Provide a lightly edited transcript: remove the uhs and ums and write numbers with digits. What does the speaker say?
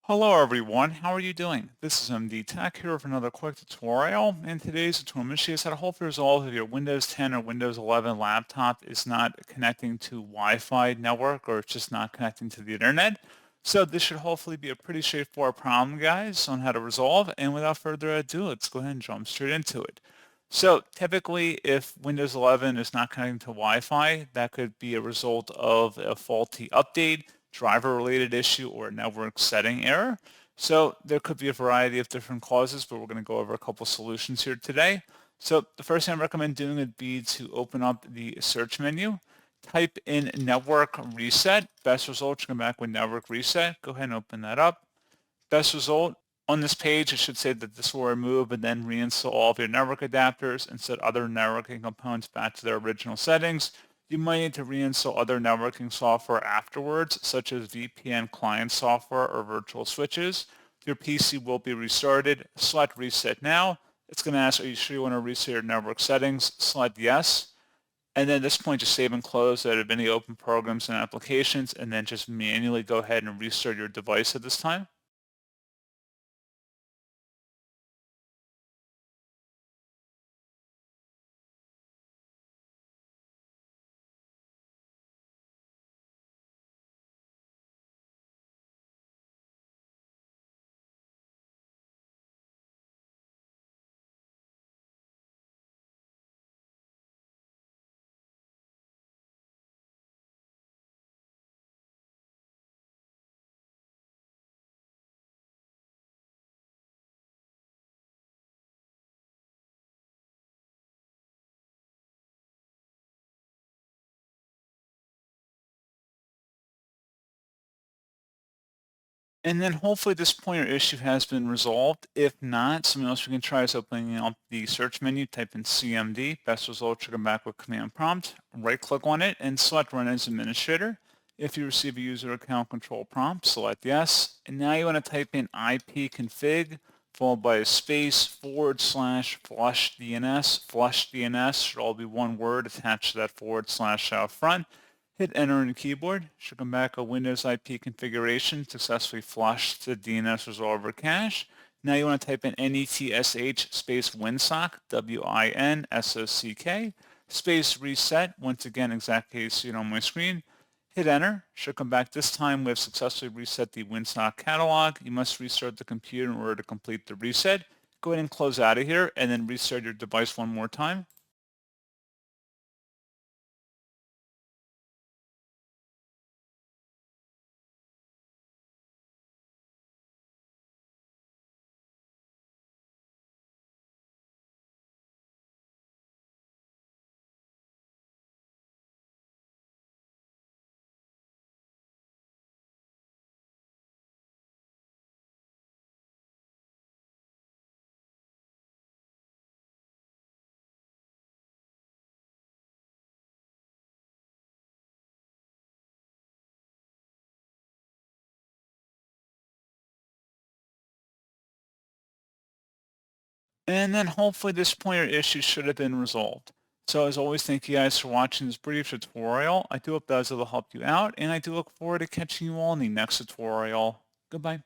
Hello everyone, how are you doing? This is MD Tech here with another quick tutorial. In today's tutorial, I'm going to show you how to hopefully resolve if your Windows 10 or Windows 11 laptop is not connecting to Wi-Fi network or it's just not connecting to the internet. So this should hopefully be a pretty straightforward problem, guys, on how to resolve. And without further ado, let's go ahead and jump straight into it. So typically, if Windows 11 is not connecting to Wi-Fi, that could be a result of a faulty update, driver-related issue, or a network setting error. So there could be a variety of different causes, but we're going to go over a couple solutions here today. So the first thing I recommend doing would be to open up the search menu, type in network reset. Best result should come back with network reset. Go ahead and open that up. Best result on this page, it should say that this will remove and then reinstall all of your network adapters and set other networking components back to their original settings. You might need to reinstall other networking software afterwards, such as VPN client software or virtual switches. Your PC will be restarted. Select Reset Now. It's going to ask, are you sure you want to reset your network settings? Select Yes. And then at this point, just save and close out of any open programs and applications, and then just manually go ahead and restart your device at this time. And then hopefully this pointer issue has been resolved. If not, something else we can try is opening up the search menu, type in CMD. Best result should come back with command prompt. Right click on it and select Run as Administrator. If you receive a user account control prompt, select yes. And now you want to type in ipconfig followed by a space /flush DNS. Flush DNS should all be one word attached to that / out front. Hit enter on your keyboard. Should come back a Windows IP configuration successfully flushed to DNS resolver cache. Now you want to type in netsh space winsock, WINSOCK, space reset. Once again, exact case seen on my screen. Hit enter. Should come back this time. We have successfully reset the winsock catalog. You must restart the computer in order to complete the reset. Go ahead and close out of here and then restart your device one more time. And then hopefully this pointer issue should have been resolved. So as always, thank you guys for watching this brief tutorial. I do hope that was able to help you out, and I do look forward to catching you all in the next tutorial. Goodbye.